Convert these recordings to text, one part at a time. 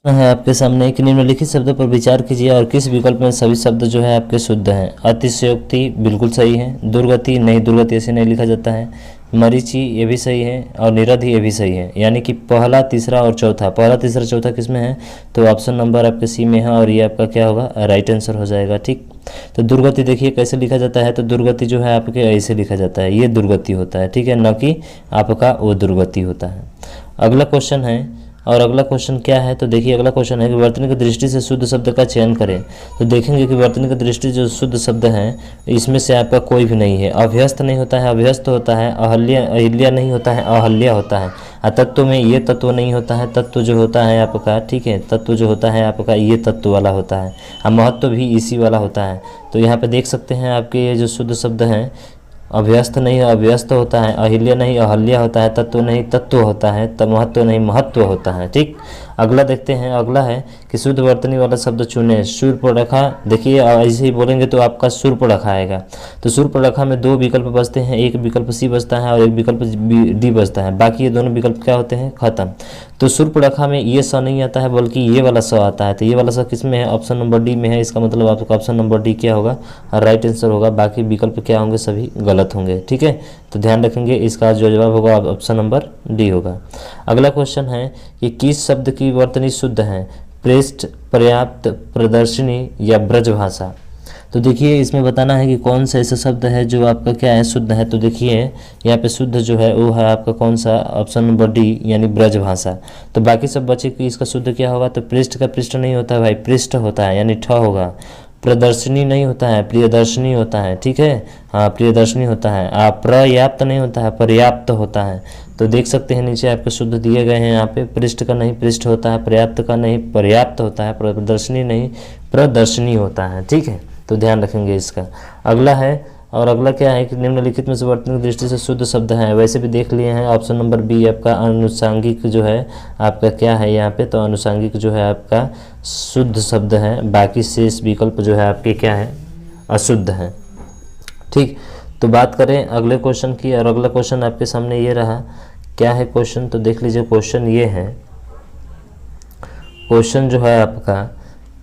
है आपके सामने कि निम्नलिखित शब्दों पर विचार कीजिए और किस विकल्प में सभी शब्द जो है आपके शुद्ध हैं। अतिशयोक्ति बिल्कुल सही है। दुर्गति नहीं, दुर्गति ऐसे नहीं लिखा जाता है। मरीचि ये भी सही है और निरधि ये भी सही है। यानी कि पहला, तीसरा और चौथा, पहला, तीसरा, चौथा किस में है? तो ऑप्शन नंबर आपके सी में है और ये आपका क्या होगा? राइट आंसर हो जाएगा। ठीक, तो दुर्गति देखिए कैसे लिखा जाता है। तो दुर्गति जो है आपके ऐसे लिखा जाता है, ये दुर्गति होता है। ठीक है, न कि आपका वो दुर्गति होता है। अगला क्वेश्चन है, और अगला क्वेश्चन क्या है? तो देखिए अगला क्वेश्चन है कि वर्तनी की दृष्टि से शुद्ध शब्द का चयन करें। तो देखेंगे कि वर्तनी की दृष्टि जो शुद्ध शब्द हैं इसमें से आपका कोई भी नहीं है। अभ्यस्त नहीं होता है, अभ्यस्त होता है। अहिल्या नहीं होता है, अहल्या होता है। तत्व में ये तत्व नहीं होता है, तत्व जो होता है आपका, ठीक है, तत्व जो होता है आपका ये तत्व वाला होता है। महत्व भी इसी वाला होता है। तो यहाँ पे देख सकते हैं आपके ये जो शुद्ध शब्द हैं, अभ्यस्त नहीं अभ्यस्त होता है, अहिल्या नहीं अहल्या होता है, तत्व नहीं तत्व होता है, महत्व नहीं महत्व होता है। ठीक, अगला देखते हैं। अगला है कि शुद्ध वर्तनी वाला शब्द चुने। शूर्पणखा, देखिए ऐसे ही बोलेंगे तो आपका शूर्पणखा आएगा। तो शूर्पणखा में दो विकल्प बचते हैं, एक विकल्प सी बचता है और एक विकल्प डी बचता है। बाकी ये दोनों विकल्प क्या होते हैं? खत्म। तो शूर्पणखा में ये स नहीं आता है बल्कि ये वाला स आता है। तो ये वाला स किस में है? ऑप्शन नंबर डी में है। इसका मतलब आपका ऑप्शन नंबर डी क्या होगा? राइट आंसर होगा। बाकी विकल्प क्या होंगे? सभी गलत होंगे। ठीक है, तो ध्यान रखेंगे, इसका जो जवाब होगा ऑप्शन नंबर डी होगा। अगला क्वेश्चन है कि किस शब्द की वर्तनी शुद्ध है? पृष्ठ, पर्याप्त, प्रदर्शनी या ब्रजभाषा। तो देखिए इसमें बताना है कि कौन सा ऐसा शब्द है जो आपका क्या है? शुद्ध है। तो देखिए यहाँ पे शुद्ध जो है वो है आपका कौन सा? ऑप्शन नंबर डी यानी ब्रजभाषा। तो बाकी सब बचे कि इसका शुद्ध क्या होगा? तो पृष्ठ का पृष्ठ नहीं होता है भाई, पृष्ठ होता है यानी ठ होगा। प्रदर्शनी नहीं होता है, प्रियदर्शनी होता है। ठीक है, हाँ प्रियदर्शनी होता है। पर्याप्त नहीं होता है, पर्याप्त होता है। तो देख सकते हैं नीचे आपके शुद्ध दिए गए हैं। यहाँ पे पृष्ठ का नहीं पृष्ठ होता है, पर्याप्त का नहीं पर्याप्त होता है, प्रदर्शनी नहीं प्रदर्शनी होता है। ठीक है, तो ध्यान रखेंगे इसका। अगला है, और अगला क्या है कि निम्नलिखित में से वर्तनी की दृष्टि से शुद्ध शब्द है। वैसे भी देख लिए हैं, ऑप्शन नंबर बी आपका अनुसांगिक जो है आपका क्या है यहाँ पे? तो अनुसांगिक जो है आपका शुद्ध शब्द है। बाकी शेष विकल्प जो है आपके क्या है? अशुद्ध है। ठीक, तो बात करें अगले क्वेश्चन की, और अगला क्वेश्चन आपके सामने ये रहा। क्या है क्वेश्चन? तो देख लीजिए, क्वेश्चन ये है, क्वेश्चन जो है आपका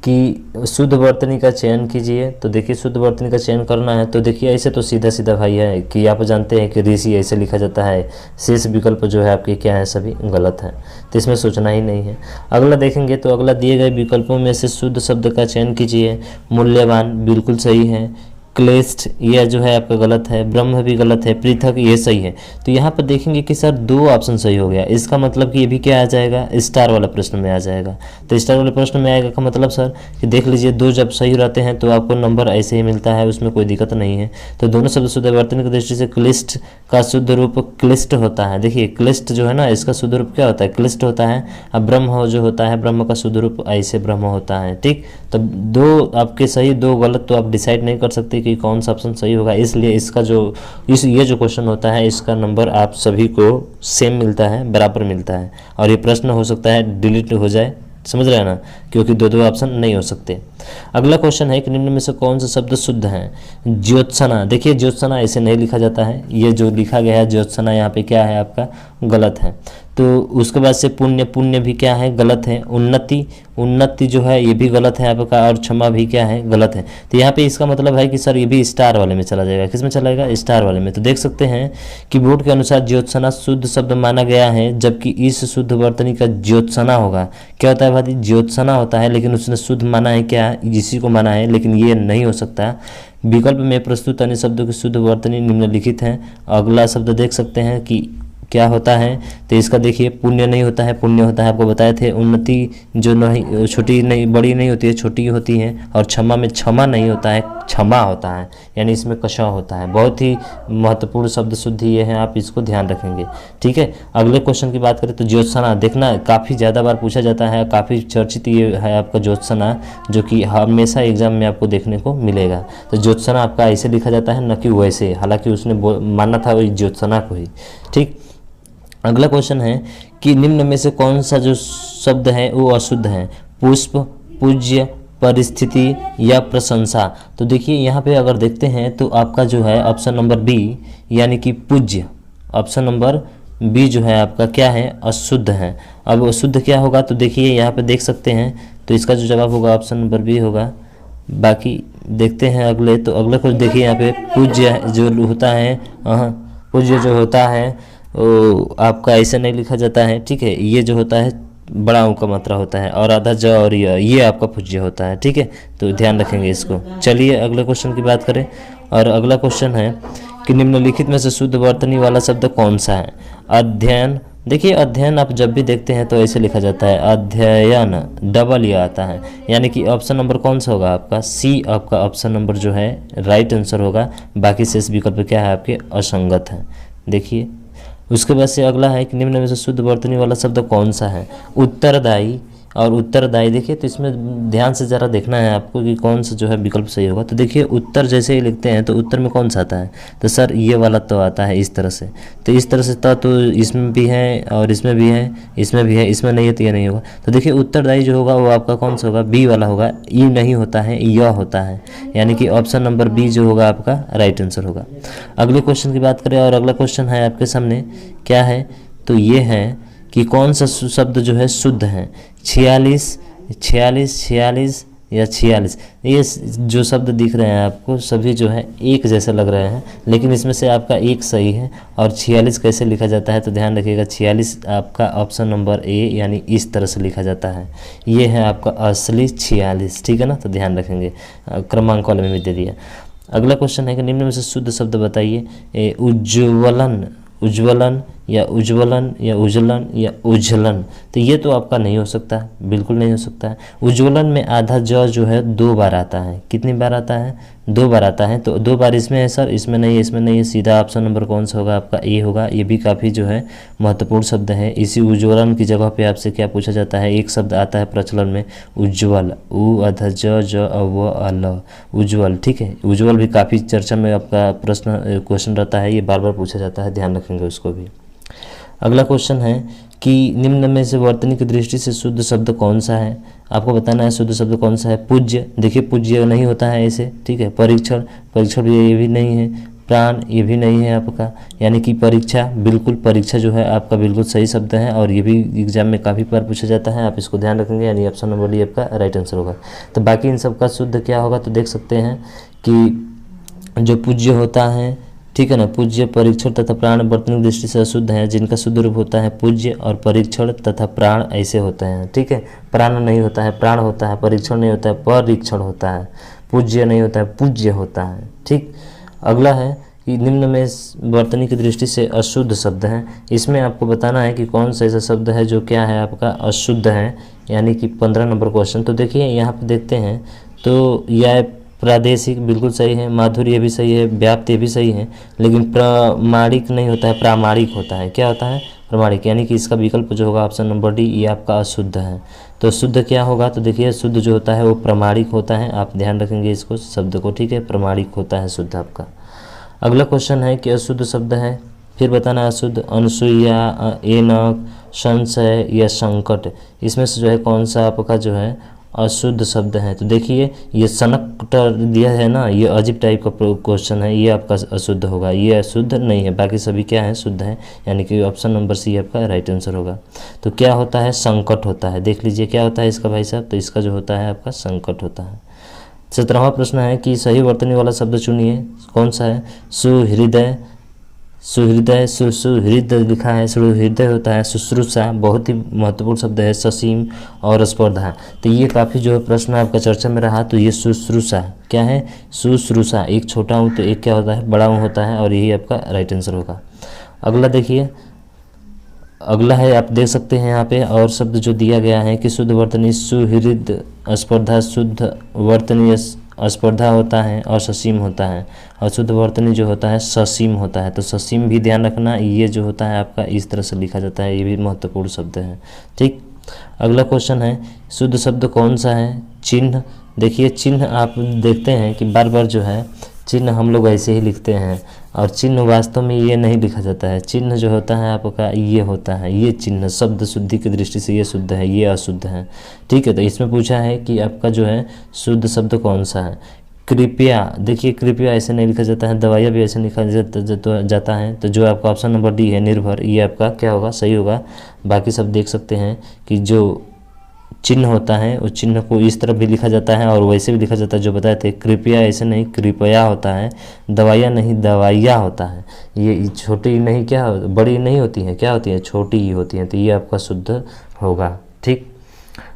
कि शुद्ध वर्तनी का चयन कीजिए। तो देखिए शुद्ध वर्तनी का चयन करना है। तो देखिए ऐसे तो सीधा सीधा भाई है कि आप जानते हैं कि ऋषि ऐसे लिखा जाता है। शेष विकल्प जो है आपके क्या है? सभी गलत है, तो इसमें सोचना ही नहीं है। अगला देखेंगे तो अगला दिए गए विकल्पों में से शुद्ध शब्द का चयन कीजिए। मूल्यवान बिल्कुल सही है। क्लेष्ट यह जो है आपका गलत है। ब्रह्म भी गलत है। पृथक ये सही है। तो यहाँ पर देखेंगे कि सर दो ऑप्शन सही हो गया। इसका मतलब कि ये भी क्या आ जाएगा? स्टार वाला प्रश्न में आ जाएगा। तो स्टार वाले प्रश्न में आएगा का मतलब सर कि देख लीजिए दो जब सही रहते हैं तो आपको नंबर ऐसे ही मिलता है, उसमें कोई दिक्कत नहीं है। तो दोनों शब्द शुद्ध वर्तनी की दृष्टि से क्लिष्ट का शुद्ध रूप क्लिष्ट होता है। देखिए क्लिष्ट जो है ना, इसका शुद्ध रूप क्या होता है? क्लिष्ट होता है। अब ब्रह्म जो होता है, ब्रह्म का शुद्ध रूप ऐसे ब्रह्म होता है। ठीक, तो दो आपके सही दो गलत, तो आप डिसाइड नहीं कर सकते कि कौन सा ऑप्शन सही होगा। इसलिए इसका जो ये जो क्वेश्चन होता है इसका नंबर आप सभी को सेम मिलता है, बराबर मिलता है। और ये प्रश्न हो सकता है डिलीट हो जाए, समझ रहे हैं ना, क्योंकि दो दो ऑप्शन नहीं हो सकते। अगला क्वेश्चन है कि निम्न में से कौन सा शब्द शुद्ध है? ज्योत्सना। देखिए ज्योत्सना ऐसे नहीं लिखा जाता है, ये जो लिखा गया है ज्योत्सना यहाँ पे क्या है आपका? गलत है। तो उसके बाद से पुण्य, पुण्य भी क्या है? गलत है। उन्नति, उन्नति जो है ये भी गलत है आपका। और क्षमा भी क्या है? गलत है। तो यहाँ पे इसका मतलब है कि सर ये भी स्टार वाले में चला जाएगा। किस में चला जाएगा? स्टार वाले में। तो देख सकते हैं कि बोर्ड के अनुसार ज्योत्सना शुद्ध शब्द माना गया है, जबकि इस शुद्ध वर्तनी का ज्योत्सना होगा। क्या होता है भाई? ज्योत्सना होता है, लेकिन उसने शुद्ध माना है क्या? इसी को माना है, लेकिन ये नहीं हो सकता। विकल्प में प्रस्तुत अन्य शब्दों की शुद्ध वर्तनी निम्नलिखित है। अगला शब्द देख सकते हैं कि क्या होता है? तो इसका देखिए पुण्य नहीं होता है, पुण्य होता है, आपको बताए थे। उन्नति जो नहीं, छोटी नहीं बड़ी नहीं होती है, छोटी होती है। और क्षमा में क्षमा नहीं होता है, क्षमा होता है, यानी इसमें कशा होता है। बहुत ही महत्वपूर्ण शब्द शुद्धि ये है, आप इसको ध्यान रखेंगे। ठीक है, अगले क्वेश्चन की बात करें तो ज्योत्सना, देखना काफ़ी ज़्यादा बार पूछा जाता है, काफ़ी चर्चित ये है आपका ज्योत्सना, जो कि हमेशा एग्जाम में आपको देखने को मिलेगा। तो ज्योत्सना आपका ऐसे लिखा जाता है, न कि वैसे, हालांकि उसने माना था वही ज्योत्सना को ही। ठीक, अगला क्वेश्चन है कि निम्न में से कौन सा जो शब्द है वो अशुद्ध है? पुष्प, पूज्य, परिस्थिति या प्रशंसा। तो देखिए यहाँ पे अगर देखते हैं तो आपका जो है ऑप्शन नंबर बी यानी कि पूज्य, ऑप्शन नंबर बी जो है आपका क्या है, अशुद्ध है। अब अशुद्ध क्या होगा, तो देखिए यहाँ पे देख सकते हैं, तो इसका जो जवाब होगा ऑप्शन नंबर बी होगा। बाकी देखते हैं अगले, तो अगले कुछ देखिए यहाँ पे पूज्य जो होता है, पूज्य जो होता है वो आपका ऐसे नहीं लिखा जाता है, ठीक है। ये जो होता है बड़ा अंक का मात्रा होता है, और आधा ज और ये आपका पूज्य होता है, ठीक है। तो ध्यान रखेंगे इसको। चलिए अगले क्वेश्चन की बात करें, और अगला क्वेश्चन है कि निम्नलिखित में से शुद्ध वर्तनी वाला शब्द कौन सा है। अध्ययन, देखिए अध्ययन आप जब भी देखते हैं तो ऐसे लिखा जाता है अध्ययन, डबल ये आता है, यानी कि ऑप्शन नंबर कौन सा होगा आपका, सी आपका ऑप्शन नंबर जो है राइट आंसर होगा। बाकी शेष विकल्प क्या है आपके, असंगत है। देखिए उसके बाद से अगला है कि निम्न में से शुद्ध वर्तनी वाला शब्द कौन सा है। उत्तरदायी, और उत्तरदायी देखिए तो इसमें ध्यान से ज़रा देखना है आपको कि कौन सा जो है विकल्प सही होगा। तो देखिए उत्तर जैसे ही लिखते हैं तो उत्तर में कौन सा आता है, तो सर ये वाला तो आता है इस तरह से, तो इस तरह से तो इसमें भी है और इसमें भी है, इसमें भी है, इसमें नहीं है तो ये नहीं होगा। तो देखिए उत्तरदायी जो होगा वो आपका कौन सा होगा, बी वाला होगा। ई नहीं होता है, य होता है, यानी कि ऑप्शन नंबर बी जो होगा आपका राइट आंसर होगा। अगले क्वेश्चन की बात करें, और अगला क्वेश्चन है आपके सामने क्या है, तो ये है कि कौन सा शब्द जो है शुद्ध है। 46, 46, 46 या 46, ये जो शब्द दिख रहे हैं आपको सभी जो है एक जैसे लग रहे हैं, लेकिन इसमें से आपका एक सही है। और 46 कैसे लिखा जाता है, तो ध्यान रखिएगा 46 आपका ऑप्शन नंबर ए, यानी इस तरह से लिखा जाता है। ये है आपका असली 46, ठीक है ना, तो ध्यान रखेंगे, क्रमांक वाले में भी दे दिया। अगला क्वेश्चन है कि निम्न में से शुद्ध शब्द बताइए। उज्ज्वलन, उज्ज्वलन या उज्ज्वलन या उज्ज्वलन या उज्जलन, तो ये तो आपका नहीं हो सकता, बिल्कुल नहीं हो सकता है। उज्ज्वलन में आधा ज जो है 2 बार आता है, कितनी बार आता है, 2 बार आता है। तो 2 बार इसमें है सर, इसमें नहीं है, इसमें नहीं है, सीधा ऑप्शन नंबर कौन सा होगा आपका, ए होगा। ये भी काफ़ी जो है महत्वपूर्ण शब्द है। इसी उज्ज्वलन की जगह पे आपसे क्या पूछा जाता है, एक शब्द आता है प्रचलन में उज्ज्वल, उ आधा ज अव अल, उज्ज्वल, ठीक है। उज्ज्वल भी काफ़ी चर्चा में आपका प्रश्न क्वेश्चन रहता है, ये बार बार पूछा जाता है, ध्यान रखेंगे उसको भी। अगला क्वेश्चन है कि निम्न में से वर्तनी की दृष्टि से शुद्ध शब्द कौन सा है। आपको बताना है शुद्ध शब्द कौन सा है। पूज्य, देखिए पूज्य नहीं होता है ऐसे, ठीक है। परीक्षण, परीक्षण भी ये भी नहीं है। प्राण, ये भी नहीं है आपका, यानी कि परीक्षा, बिल्कुल परीक्षा जो है आपका बिल्कुल सही शब्द है, और ये भी एग्जाम में काफ़ी बार पूछा जाता है, आप इसको ध्यान रखेंगे, यानी ऑप्शन नंबर डी आपका राइट आंसर होगा। तो बाकी इन सब का शुद्ध क्या होगा, तो देख सकते हैं कि जो पूज्य होता है, ठीक है ना, पूज्य, परीक्षण तथा प्राण वर्तनी दृष्टि से अशुद्ध हैं, जिनका शुद्ध रूप होता है पूज्य, और परीक्षण तथा प्राण ऐसे होते हैं, ठीक है। प्राण नहीं होता है, प्राण होता है, परीक्षण नहीं होता है, परीक्षण होता है, पूज्य नहीं होता है, पूज्य होता है, ठीक। अगला है कि निम्न में वर्तनी की दृष्टि से अशुद्ध शब्द हैं। इसमें आपको बताना है कि कौन सा ऐसा शब्द है जो क्या है आपका अशुद्ध है, यानी कि 15 नंबर क्वेश्चन। तो देखिए यहाँ पे देखते हैं, तो यह प्रादेशिक बिल्कुल सही है, माधुर्य भी सही है, व्याप्त भी सही है, लेकिन प्रामाणिक नहीं होता है, प्रामाणिक होता है। क्या होता है, प्रामाणिक, यानी कि इसका विकल्प जो होगा ऑप्शन नंबर डी, ये आपका अशुद्ध है। तो शुद्ध क्या होगा, तो देखिए शुद्ध जो होता है वो प्रामाणिक होता है, आप ध्यान रखेंगे इसको शब्द को, ठीक है। प्रामाणिक होता है शुद्ध आपका। अगला क्वेश्चन है कि अशुद्ध शब्द है, फिर बताना अशुद्ध। अनुसूया, एनक, संशय या संकट, इसमें से जो है कौन सा आपका जो है अशुद्ध शब्द है। तो देखिए ये सनकटर दिया है ना, ये अजीब टाइप का क्वेश्चन है, ये आपका अशुद्ध होगा, ये अशुद्ध नहीं है, बाकी सभी क्या है, शुद्ध है, यानी कि ऑप्शन नंबर सी आपका राइट आंसर होगा। तो क्या होता है, संकट होता है। देख लीजिए क्या होता है इसका भाई साहब, तो इसका जो होता है आपका संकट होता है। 17वां प्रश्न है कि सही वर्तनी वाला शब्द चुनिए, कौन सा है। सुहृदय, सुहृदय, सुहृदय लिखा है, सुहृदय होता है। शुश्रूषा, बहुत ही महत्वपूर्ण शब्द है। ससीम और स्पर्धा, तो ये काफ़ी जो है प्रश्न आपका चर्चा में रहा। तो ये शुश्रूषा क्या है, शुश्रूषा, एक छोटा ऊँ तो एक क्या होता है, बड़ा ऊँ होता है, और यही आपका राइट आंसर होगा। अगला देखिए, अगला है, आप देख सकते हैं यहाँ पे और शब्द जो दिया गया है कि शुद्ध वर्तनी सुहृद स्पर्धा, शुद्ध वर्तनी स्पर्धा होता है और ससीम होता है, और शुद्ध वर्तनी जो होता है ससीम होता है। तो ससीम भी ध्यान रखना, ये जो होता है आपका इस तरह से लिखा जाता है, ये भी महत्वपूर्ण शब्द है, ठीक। अगला क्वेश्चन है शुद्ध शब्द कौन सा है। चिन्ह, देखिए चिन्ह आप देखते हैं कि बार बार जो है चिन्ह हम लोग ऐसे ही लिखते हैं, और चिन्ह वास्तव में ये नहीं लिखा जाता है। चिन्ह जो होता है आपका ये होता है, ये चिन्ह शब्द शुद्धि की दृष्टि से ये शुद्ध है, ये अशुद्ध है, ठीक है। तो इसमें पूछा है कि आपका जो है शुद्ध शब्द कौन सा है। कृपया, देखिए कृपया ऐसे नहीं लिखा जाता है, दवाइयाँ भी ऐसे लिखा जाता है। तो जो आपका ऑप्शन नंबर डी है निर्भर, ये आपका क्या होगा, सही होगा। बाकी सब देख सकते हैं कि जो चिन्ह होता है उस चिन्ह को इस तरफ भी लिखा जाता है और वैसे भी लिखा जाता है जो बताए थे। कृपया ऐसे नहीं कृपया होता है, दवाइयाँ नहीं दवाइयाँ होता है। ये छोटी नहीं क्या बड़ी नहीं होती है, क्या होती है, छोटी ही होती है। तो ये आपका शुद्ध होगा। ठीक,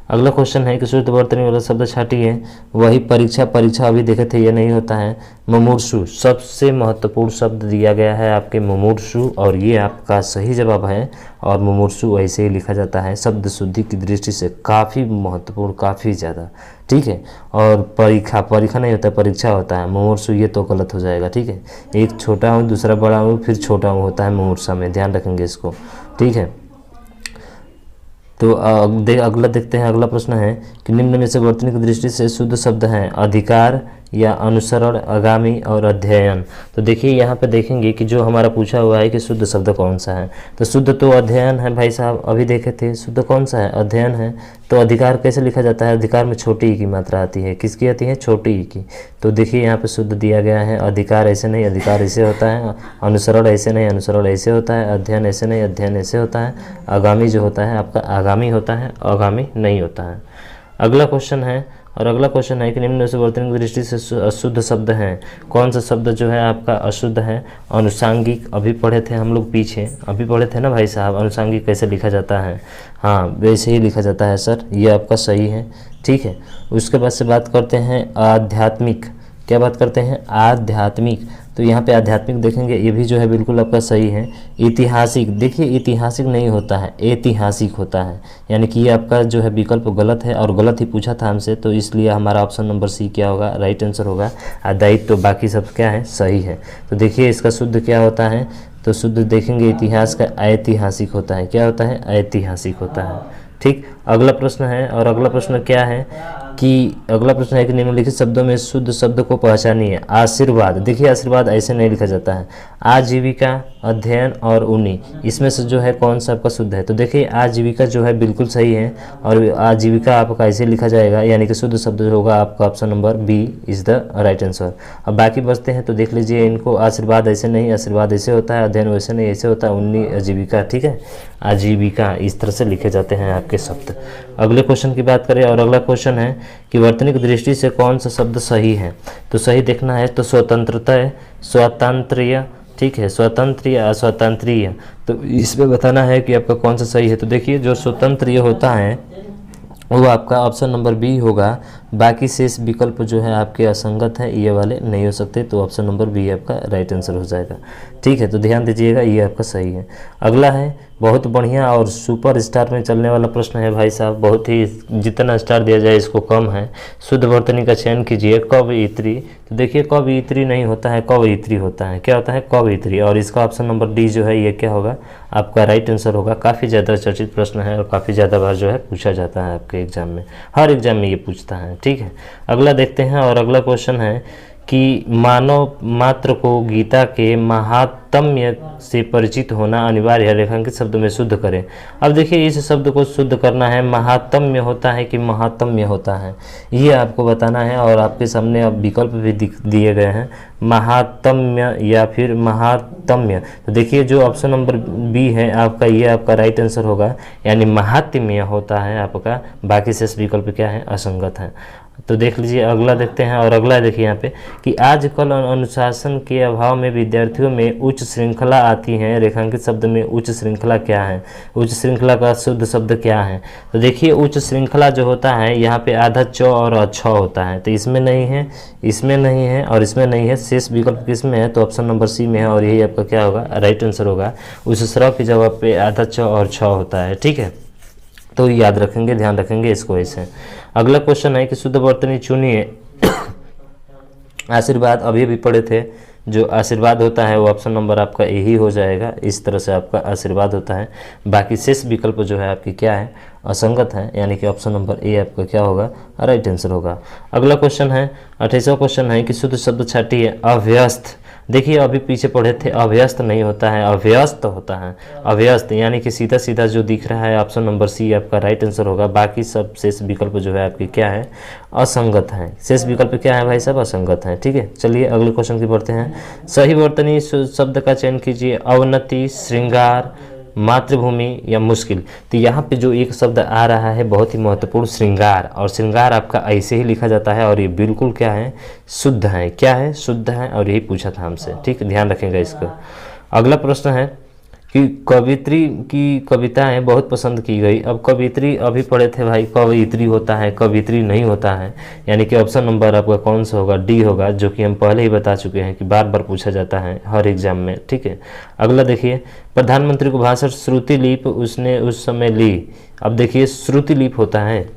अगला क्वेश्चन है कि शुद्ध वर्तनी वाला शब्द छाटिए। वही परीक्षा, परीक्षा अभी देखे थे, ये नहीं होता है। मुमूर्षु, सबसे महत्वपूर्ण शब्द दिया गया है आपके मुमूर्षु, और ये आपका सही जवाब है। और मुमूर्षु ऐसे ही लिखा जाता है, शब्द शुद्धि की दृष्टि से काफ़ी महत्वपूर्ण, काफ़ी ज़्यादा। ठीक है, और परीक्षा, परीक्षा नहीं होता है, परीक्षा होता है। मुमूर्षु ये तो गलत हो जाएगा। ठीक है, एक छोटा हूँ दूसरा बड़ा हूँ फिर छोटा हूँ होता है मुमूर्षा में, ध्यान रखेंगे इसको। ठीक है, तो अगला देखते हैं। अगला प्रश्न है कि निम्न में से वर्तनी की दृष्टि से शुद्ध शब्द हैं अधिकार या अनुसरण, आगामी और अध्ययन। तो देखिए यहाँ पे देखेंगे कि जो हमारा पूछा हुआ है कि शुद्ध शब्द कौन सा है। तो शुद्ध तो अध्ययन है भाई साहब, अभी देखे थे। शुद्ध कौन सा है, अध्ययन है। तो अधिकार कैसे लिखा जाता है, अधिकार में छोटी ई की मात्रा आती है, किसकी आती है, छोटी ई की। तो देखिए यहाँ पे शुद्ध दिया गया है, अधिकार ऐसे नहीं अधिकार ऐसे होता है, अनुसरण ऐसे नहीं अनुसरण ऐसे होता है, अध्ययन ऐसे नहीं अध्ययन ऐसे होता है, आगामी जो होता है आपका आगामी होता है, आगामी नहीं होता है। अगला क्वेश्चन है, और अगला क्वेश्चन है कि निम्न में से वर्तनी की दृष्टि से अशुद्ध शब्द हैं। कौन सा शब्द जो है आपका अशुद्ध है, अनुषांगिक। अभी पढ़े थे हम लोग पीछे, अभी पढ़े थे ना भाई साहब, अनुषांगिक कैसे लिखा जाता है। हाँ वैसे ही लिखा जाता है सर, ये आपका सही है। ठीक है, उसके बाद से बात करते हैं आध्यात्मिक। क्या बात करते हैं, आध्यात्मिक। तो यहाँ पे आध्यात्मिक देखेंगे, ये भी जो है बिल्कुल आपका सही है। ऐतिहासिक, देखिए ऐतिहासिक नहीं होता है, ऐतिहासिक होता है, यानी कि ये आपका जो है विकल्प गलत है, और गलत ही पूछा था हमसे, तो इसलिए हमारा ऑप्शन नंबर सी क्या होगा, राइट आंसर होगा। दायित्व तो बाकी सब क्या है, सही है। तो देखिए इसका शुद्ध क्या होता है, तो शुद्ध देखेंगे इतिहास का ऐतिहासिक होता है। क्या होता है, ऐतिहासिक होता है। ठीक, अगला प्रश्न है, और अगला प्रश्न क्या है कि अगला प्रश्न है कि निम्नलिखित शब्दों में शुद्ध शब्द को पहचानिए। आशीर्वाद, देखिए आशीर्वाद ऐसे नहीं लिखा जाता है। आजीविका, अध्ययन और उन्नी, इसमें से जो है कौन सा आपका शुद्ध है। तो देखिए आजीविका जो है बिल्कुल सही है, और आजीविका आपका ऐसे लिखा जाएगा, यानी कि शुद्ध शब्द जो होगा आपका option number B is the right answer. अब बाकी बचते हैं, तो देख लीजिए इनको। आशीर्वाद ऐसे नहीं, आशीर्वाद ऐसे होता है, अध्ययन वैसे नहीं ऐसे होता है, उन्नी आजीविका। ठीक है, आजीविका इस तरह से लिखे जाते हैं आपके शब्द। अगले क्वेश्चन की बात करें, और अगला क्वेश्चन है कि वर्तनी की दृष्टि से कौन सा शब्द सही है। तो सही देखना है, तो स्वतंत्रता, स्वातंत्र्य। ठीक है, स्वतंत्र अस्वतंत्रीय, तो इसमें बताना है कि आपका कौन सा सही है। तो देखिए जो स्वतंत्र होता है वो आपका ऑप्शन नंबर बी होगा। बाकी शेष विकल्प जो है आपके असंगत है, ये वाले नहीं हो सकते, तो ऑप्शन नंबर बी आपका राइट आंसर हो जाएगा। ठीक है, तो ध्यान दीजिएगा, ये आपका सही है। अगला है बहुत बढ़िया और सुपर स्टार में चलने वाला प्रश्न है भाई साहब, बहुत ही, जितना स्टार दिया जाए इसको कम है। शुद्ध वर्तनी का चयन कीजिए। कवयित्री, तो देखिए कवयित्री नहीं होता है, कवयित्री होता है। क्या होता है, कवयित्री, और इसका ऑप्शन नंबर डी जो है ये क्या होगा, आपका राइट आंसर होगा। काफ़ी ज़्यादा चर्चित प्रश्न है और काफ़ी ज़्यादा बार जो है पूछा जाता है आपके एग्जाम में, हर एग्जाम में ये पूछता है। ठीक है, अगला देखते हैं, और अगला क्वेश्चन है कि मानव मात्र को गीता के महात्म्य से परिचित होना अनिवार्य है, रेखांकित शब्द में शुद्ध करें। अब देखिए इस शब्द को शुद्ध करना है, महात्म्य होता है कि महात्म्य होता है, ये आपको बताना है। और आपके सामने अब विकल्प भी दिए गए हैं, महात्म्य या फिर महात्म्य। तो देखिए जो ऑप्शन नंबर बी है आपका, ये आपका राइट आंसर होगा, यानी महात्म्य होता है आपका। बाकी शेष विकल्प क्या है, असंगत है। तो देख लीजिए अगला देखते हैं, और अगला देखिए यहाँ पे कि आजकल अनुशासन के अभाव में विद्यार्थियों में उच्च श्रृंखला आती है, रेखांकित शब्द में उच्च श्रृंखला क्या है, उच्च श्रृंखला का शुद्ध शब्द क्या है। तो देखिए उच्च श्रृंखला जो होता है यहाँ पे आधा च और अछ होता है, तो इसमें नहीं है, इसमें नहीं है और इसमें नहीं है। शेष विकल्प किस में है, तो ऑप्शन नंबर सी में है, और यही आपका क्या होगा, राइट आंसर होगा। उस स्रव के जवाब पे आधा च और छ होता है। ठीक है, तो याद रखेंगे, ध्यान रखेंगे इसको ऐसे। अगला क्वेश्चन है कि शुद्ध वर्तनी चुनिए। आशीर्वाद अभी भी पढ़े थे, जो आशीर्वाद होता है वो ऑप्शन नंबर आपका ए ही हो जाएगा। इस तरह से आपका आशीर्वाद होता है। बाकी शेष विकल्प जो है आपकी क्या है, असंगत है, यानी कि ऑप्शन नंबर ए आपका क्या होगा, राइट आंसर होगा। अगला क्वेश्चन है 28वां क्वेश्चन है कि शुद्ध शब्द छाटिए। अव्यस्त, देखिए अभी पीछे पढ़े थे, अव्यस्त नहीं होता है, अव्यस्त होता है। अव्यस्त यानी कि सीधा सीधा जो दिख रहा है, ऑप्शन नंबर सी आपका राइट आंसर होगा। बाकी सब शेष विकल्प जो है आपके क्या है, असंगत हैं। शेष विकल्प क्या है भाई साहब, असंगत हैं। ठीक है, चलिए अगले क्वेश्चन की बढ़ते हैं। सही वर्तनी शब्द का चयन कीजिए। अवनति, श्रृंगार, मातृभूमि या मुश्किल। तो यहाँ पे जो एक शब्द आ रहा है बहुत ही महत्वपूर्ण, श्रृंगार। और श्रृंगार आपका ऐसे ही लिखा जाता है और ये बिल्कुल क्या है, शुद्ध है। क्या है, शुद्ध है। और यही पूछा था हमसे, ठीक है, ध्यान रखेंगे इसको। अगला प्रश्न है कि कवित्री की कविताएं बहुत पसंद की गई। अब कवित्री अभी पढ़े थे भाई, कवित्री होता है, कवित्री नहीं होता है। यानी कि ऑप्शन नंबर आपका कौन सा होगा, डी होगा, जो कि हम पहले ही बता चुके हैं कि बार बार पूछा जाता है हर एग्जाम में। ठीक है, अगला देखिए, प्रधानमंत्री को भाषण श्रुतिलिपि उसने उस समय ली। अब देखिए श्रुतिलिपि होता है,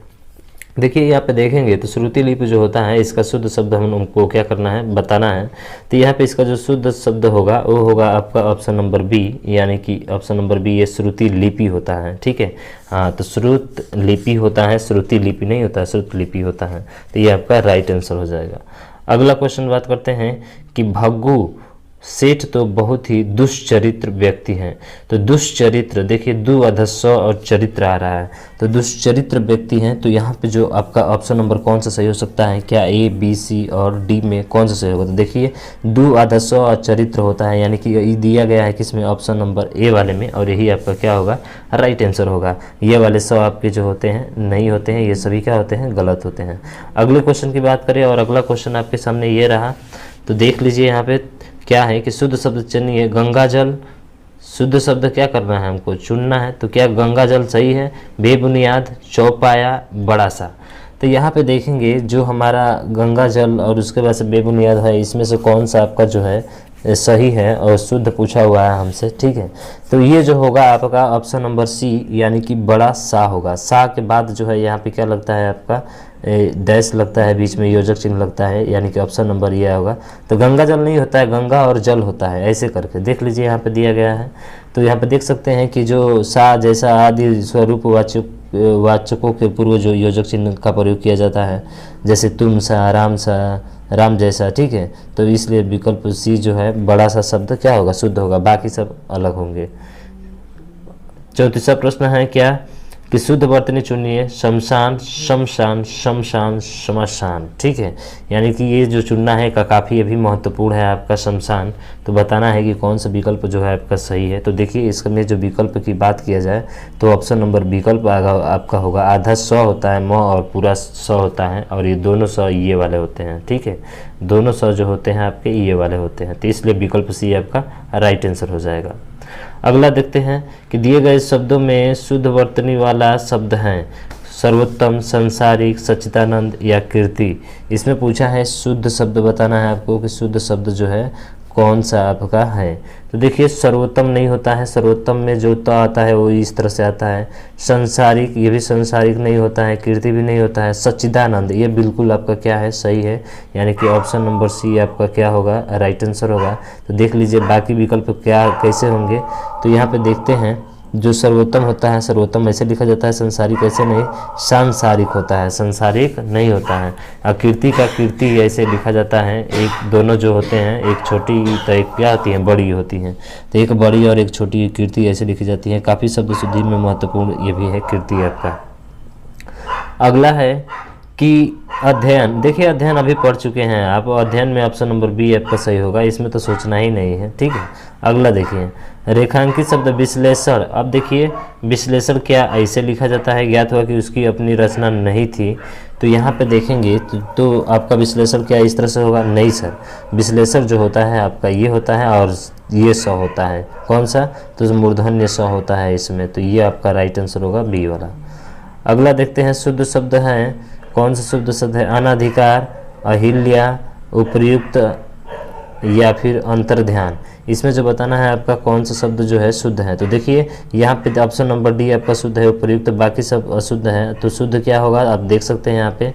देखिए यहाँ पे देखेंगे तो श्रुतिलिपि जो होता है इसका शुद्ध शब्द हम उनको क्या करना है, बताना है। तो यहाँ पे इसका जो शुद्ध शब्द होगा वो होगा आपका ऑप्शन नंबर बी, यानी कि ऑप्शन नंबर बी ये श्रुतिलिपि होता है। ठीक है, हाँ, तो श्रुतलिपि होता है, श्रुतिलिपि नहीं होता है, श्रुतलिपि होता है। तो ये आपका राइट आंसर हो जाएगा। अगला क्वेश्चन बात करते हैं कि भग्गू सेठ तो बहुत ही दुष्चरित्र व्यक्ति हैं। तो दुष्चरित्र, देखिए दु अधस्व और चरित्र आ रहा है, तो दुष्चरित्र व्यक्ति हैं। तो यहाँ पे जो आपका ऑप्शन नंबर कौन सा सही हो सकता है, क्या ए, बी, सी और डी में कौन सा सही होगा। तो देखिए दु अधस्व और चरित्र होता है, यानी कि ये दिया गया है किसमें, ऑप्शन नंबर ए वाले में। और यही आपका क्या होगा, राइट आंसर होगा। ये वाले सब आपके जो होते हैं नहीं होते हैं, ये सभी क्या होते हैं, गलत होते हैं। अगले क्वेश्चन की बात करें, और अगला क्वेश्चन आपके सामने ये रहा, तो देख लीजिए यहाँ पे क्या है कि शुद्ध शब्द चुनिए। गंगा जल, शुद्ध शब्द क्या करना है, हमको चुनना है। तो क्या गंगा जल सही है, बेबुनियाद, चौपाया, बड़ा सा। तो यहाँ पे देखेंगे जो हमारा गंगा जल और उसके बाद से बेबुनियाद है, इसमें से कौन सा आपका जो है सही है और शुद्ध पूछा हुआ है हमसे। ठीक है, तो ये जो होगा आपका ऑप्शन नंबर सी, यानी कि बड़ा सा होगा। सा के बाद जो है यहाँ पे क्या लगता है आपका, डैश लगता है, बीच में योजक चिन्ह लगता है, यानी कि ऑप्शन नंबर ये होगा। तो गंगा जल नहीं होता है, गंगा और जल होता है। ऐसे करके देख लीजिए यहाँ पे दिया गया है। तो यहाँ पे देख सकते हैं कि जो सा जैसा आदि स्वरूप वाचकों के पूर्व जो योजक चिन्ह का प्रयोग किया जाता है, जैसे तुम सा, राम जैसा। ठीक है, तो इसलिए विकल्प सी जो है बड़ा सा शब्द क्या होगा, शुद्ध होगा, बाकी सब अलग होंगे। 34वां प्रश्न है क्या कि शुद्ध वर्तनी चुनिए। शमशान, शमशान, शमशान, शमशान। ठीक है, यानी कि ये जो चुनना है का काफ़ी अभी महत्वपूर्ण है आपका शमशान। तो बताना है कि कौन सा विकल्प जो है आपका सही है। तो देखिए इसमें जो विकल्प की बात किया जाए तो ऑप्शन नंबर विकल्प आपका होगा। आधा स होता है म और पूरा स होता है, और ये दोनों स ये वाले होते हैं। ठीक है, दोनों स जो होते हैं आपके ये वाले होते हैं। तो इसलिए विकल्प सी आपका राइट आंसर हो जाएगा। अगला देखते हैं कि दिए गए शब्दों में शुद्ध वर्तनी वाला शब्द हैं। सर्वोत्तम, संसारिक, सच्चिदानंद या कीर्ति। इसमें पूछा है शुद्ध शब्द बताना है आपको कि शुद्ध शब्द जो है कौन सा आपका है। तो देखिए सर्वोत्तम नहीं होता है, सर्वोत्तम में जो त आता है वो इस तरह से आता है। संसारिक, ये भी संसारिक नहीं होता है। कीर्ति भी नहीं होता है। सच्चिदानंद ये बिल्कुल आपका क्या है, सही है, यानी कि ऑप्शन नंबर सी आपका क्या होगा, राइट आंसर होगा। तो देख लीजिए बाकी विकल्प क्या कैसे होंगे। तो यहाँ पे देखते हैं जो सर्वोत्तम होता है, सर्वोत्तम ऐसे लिखा जाता है, संसारिक ऐसे नहीं, सांसारिक होता है, संसारिक नहीं होता है। और कीर्ति का कीर्ति ऐसे लिखा जाता है। एक दोनों जो होते हैं, एक छोटी तो एक क्या होती है, बड़ी होती हैं। तो एक बड़ी और एक छोटी कीर्ति ऐसे लिखी जाती है। काफ़ी शब्द शुद्धि में महत्वपूर्ण ये भी है कीर्ति आपका। अगला है कि अध्ययन। देखिए अध्ययन अभी पढ़ चुके हैं आप, अध्ययन में ऑप्शन नंबर बी आपका सही होगा, इसमें तो सोचना ही नहीं है। ठीक है, अगला देखिए रेखांकित शब्द विश्लेषण। अब देखिए विश्लेषण क्या ऐसे लिखा जाता है, ज्ञात हुआ कि उसकी अपनी रचना नहीं थी। तो यहाँ पे देखेंगे तो आपका विश्लेषण क्या इस तरह से होगा, नहीं सर, विश्लेषण जो होता है आपका ये होता है और ये स होता है। कौन सा, तो मूर्धन्य स होता है इसमें। तो ये आपका राइट आंसर होगा बी वाला। अगला देखते हैं शुद्ध शब्द है, कौन सा शुद्ध शब्द है, अनाधिकार, अहिल्या, उपयुक्त या फिर अंतर्ध्यान। इसमें जो बताना है आपका कौन सा शब्द जो है शुद्ध है। तो देखिए यहाँ पे ऑप्शन नंबर डी आपका शुद्ध है, उपयुक्त, बाकी सब अशुद्ध है। तो शुद्ध क्या होगा, आप देख सकते हैं यहाँ पे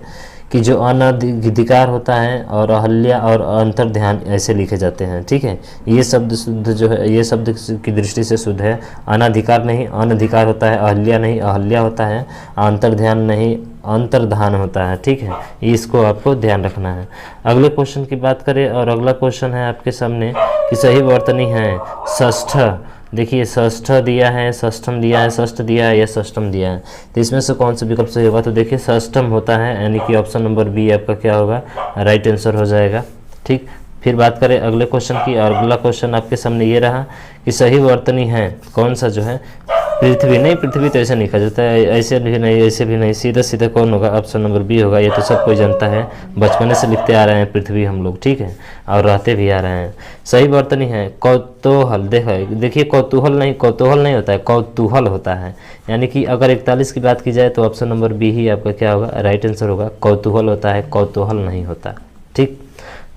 कि जो अनाधिकार होता है और अहल्या और अंतर्ध्यान ऐसे लिखे जाते हैं। ठीक है, ये शब्द शुद्ध जो है, ये शब्द की दृष्टि से शुद्ध है। अनाधिकार नहीं, अनधिकार होता है। अहल्या नहीं, अहल्या होता है। अंतर्ध्यान नहीं, अंतर्धान होता है, ठीक है, इसको आपको ध्यान रखना है। अगले क्वेश्चन की बात करें और अगला क्वेश्चन है आपके सामने कि सही वर्तनी है षष्ठ। देखिए षष्ठ दिया है, षष्ठम दिया है, षष्ठ दिया है या षष्ठम दिया है, तो इसमें से कौन सा विकल्प सही होगा? तो देखिए षष्ठम होता है, यानी कि ऑप्शन नंबर बी आपका क्या होगा? राइट आंसर हो जाएगा, ठीक। फिर बात करें अगले क्वेश्चन की, और अगला क्वेश्चन आपके सामने ये रहा कि सही वर्तनी है कौन सा जो है? पृथ्वी। नहीं, पृथ्वी तो ऐसे नहीं कहा जाता है, ऐसे भी नहीं, ऐसे भी नहीं, सीधा सीधा कौन होगा? ऑप्शन नंबर बी होगा। ये तो सब कोई जानता है, बचपन से लिखते आ रहे हैं पृथ्वी हम लोग, ठीक है, और रहते भी आ रहे हैं। सही वर्तनी है कौतूहल। देखिए कौतूहल नहीं होता है, कौतूहल होता है, यानी कि अगर 41 की बात की जाए तो ऑप्शन नंबर बी ही आपका क्या होगा? राइट आंसर होगा। कौतूहल होता है, कौतूहल नहीं होता, ठीक।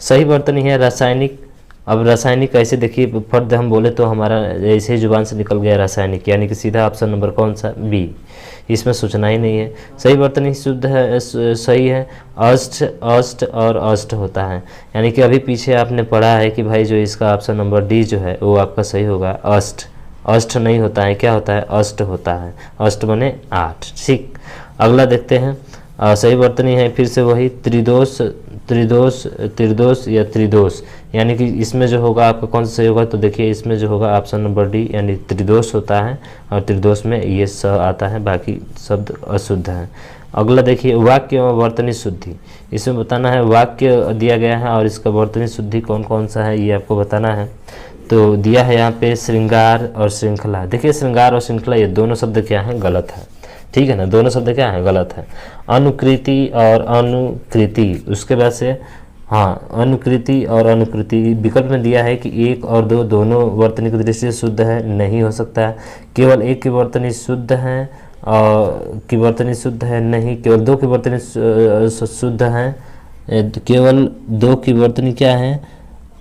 सही वर्तनी है रासायनिक। अब रासायनिक कैसे? देखिए फर्द हम बोले तो हमारा ऐसे ही जुबान से निकल गया रासायनिक, यानी कि सीधा ऑप्शन नंबर कौन सा? बी, इसमें सोचना ही नहीं है। सही वर्तनी शुद्ध है, सही है अष्ट, अष्ट और अष्ट होता है, यानी कि अभी पीछे आपने पढ़ा है कि भाई जो इसका ऑप्शन नंबर डी जो है वो आपका सही होगा। अष्ट, अष्ट नहीं होता है, क्या होता है? अष्ट होता है, अष्ट बने 8, ठीक। अगला देखते हैं, सही वर्तनी है फिर से वही त्रिदोष, त्रिदोष, त्रिदोष या त्रिदोष, यानी कि इसमें जो होगा आपका कौन सा सही होगा? तो देखिए इसमें जो होगा ऑप्शन नंबर डी, यानी त्रिदोष होता है, और त्रिदोष में ये स आता है, बाकी शब्द अशुद्ध है। अगला देखिए वाक्य एवं वर्तनी शुद्धि, इसमें बताना है वाक्य दिया गया है और इसका वर्तनी शुद्धि कौन कौन सा है ये आपको बताना है। तो दिया है यहाँ पे श्रृंगार और श्रृंखला। देखिए श्रृंगार और श्रृंखला ये दोनों शब्द क्या हैं? गलत है, ठीक है ना, दोनों शब्द क्या है? गलत है। अनुकृति और अनुकृति, उसके बाद से हाँ अनुकृति और अनुकृति विकल्प में दिया है कि एक और दो दोनों वर्तनी की दृष्टि से शुद्ध है, नहीं हो सकता है। केवल एक की वर्तनी शुद्ध है और की वर्तनी शुद्ध है, नहीं। केवल दो की वर्तनी शुद्ध है, केवल दो की वर्तनी क्या है?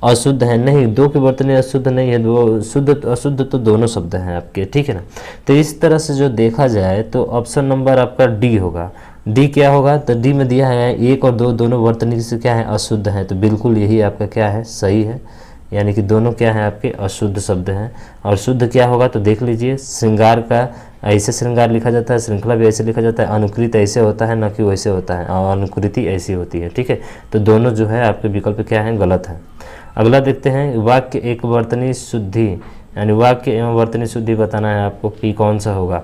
अशुद्ध है, नहीं, दो की वर्तनी अशुद्ध नहीं है, दो शुद्ध अशुद्ध तो दोनों शब्द हैं आपके, ठीक है ना। तो इस तरह से जो देखा जाए तो ऑप्शन नंबर आपका डी होगा। डी क्या होगा? तो डी में दिया है एक और दो दोनों वर्तनी से क्या है? अशुद्ध है, तो बिल्कुल यही आपका क्या है? सही है, यानी कि दोनों क्या है आपके? अशुद्ध शब्द हैं। और शुद्ध क्या होगा? तो देख लीजिए श्रृंगार का ऐसे श्रृंगार लिखा जाता है, श्रृंखला भी ऐसे लिखा जाता है, अनुकृत ऐसे होता है, न कि वैसे होता है, और अनुकृति ऐसी होती है, ठीक है। तो दोनों जो है आपके विकल्प क्या है? गलत है। अगला देखते हैं वाक्य एक वर्तनी शुद्धि, यानी वाक्य एवं वर्तनी शुद्धि बताना है आपको कि कौन सा होगा?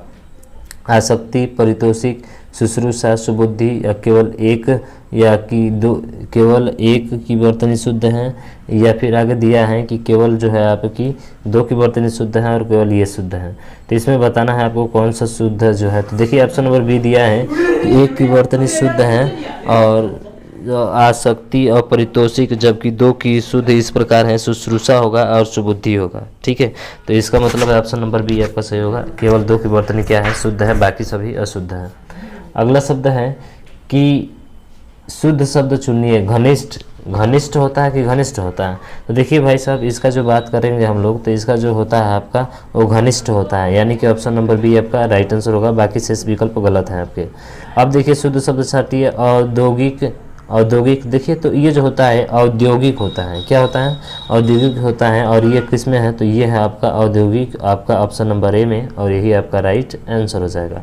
आसक्ति, परितोषिक, शुश्रूषा, सुबुद्धि, या केवल एक या कि दो, केवल एक की वर्तनी शुद्ध है, या फिर आगे दिया है कि केवल जो है आपकी दो की वर्तनी शुद्ध है और केवल ये शुद्ध है। तो इसमें बताना है आपको कौन सा शुद्ध जो है। तो देखिए ऑप्शन नंबर बी दिया है कि एक की वर्तनी शुद्ध है और आसक्ति और परितोषिक, जबकि दो की शुद्ध इस प्रकार है, शुश्रूषा होगा और सुबुद्धि होगा, ठीक है। तो इसका मतलब है ऑप्शन नंबर बी आपका सही होगा, केवल दो की वर्तनी क्या है? शुद्ध है, बाकी सभी अशुद्ध है। अगला शब्द है कि शुद्ध शब्द चुनिए। घनिष्ठ, घनिष्ठ होता है कि घनिष्ठ होता है? तो देखिए भाई साहब इसका जो बात करेंगे हम लोग, तो इसका जो होता है आपका वो घनिष्ठ होता है, यानी कि ऑप्शन नंबर बी आपका राइट आंसर होगा, बाकी शेष विकल्प गलत है आपके। अब देखिए शुद्ध शब्द छाटिए। औद्योगिक, औद्योगिक, देखिए तो ये जो होता है औद्योगिक होता है, क्या होता है? औद्योगिक होता है, और ये किस में है? तो ये है आपका औद्योगिक, आपका ऑप्शन नंबर ए में, और यही आपका राइट आंसर हो जाएगा।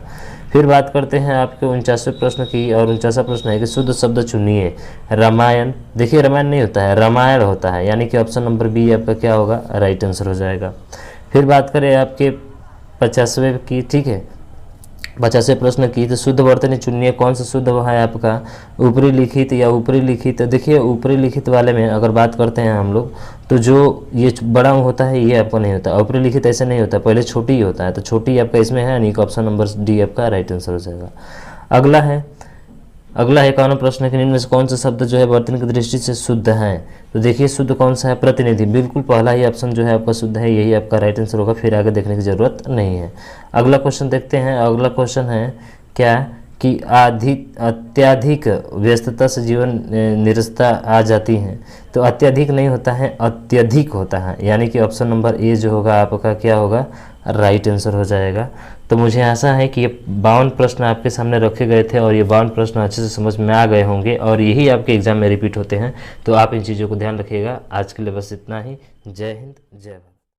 फिर बात करते हैं आपके 49वें प्रश्न की, और 49वां प्रश्न है कि शुद्ध शब्द चुनिए। रामायण, देखिए रामायण नहीं होता है, रामायण होता है, यानी कि ऑप्शन नंबर बी आपका क्या होगा? राइट आंसर हो जाएगा। फिर बात करें आपके 50वें की, ठीक है, 50वें प्रश्न की, तो शुद्ध वर्तनी चुनिए। कौन सा शुद्ध है आपका? ऊपरी लिखित या ऊपरी लिखित। देखिए ऊपरी लिखित वाले में अगर बात करते हैं हम लोग, तो जो ये बड़ा होता है ये आपका नहीं होता, ऊपरी लिखित ऐसे नहीं होता, पहले छोटी ही होता है, तो छोटी आपका इसमें है, यानी कि ऑप्शन नंबर डी आपका राइट आंसर हो जाएगा। अगला है 51वां प्रश्न के निम्न में से कौन सा शब्द जो है वर्तनी की दृष्टि से शुद्ध है? तो देखिए शुद्ध कौन सा है? प्रतिनिधि, बिल्कुल पहला ही ऑप्शन जो है आपका शुद्ध है, यही आपका राइट आंसर होगा, फिर आगे देखने की जरूरत नहीं है। अगला क्वेश्चन देखते हैं। अगला क्वेश्चन है क्या कि अत्यधिक व्यस्तता से जीवन निरस्ता आ जाती है। तो अत्यधिक नहीं होता है, अत्यधिक होता है, यानी कि ऑप्शन नंबर ए जो होगा आपका क्या होगा? राइट आंसर हो जाएगा। तो मुझे आशा है कि ये 52 प्रश्न आपके सामने रखे गए थे और ये 52 प्रश्न अच्छे से समझ में आ गए होंगे और यही आपके एग्जाम में रिपीट होते हैं, तो आप इन चीज़ों को ध्यान रखिएगा। आज के लिए बस इतना ही। जय हिंद, जय भारत।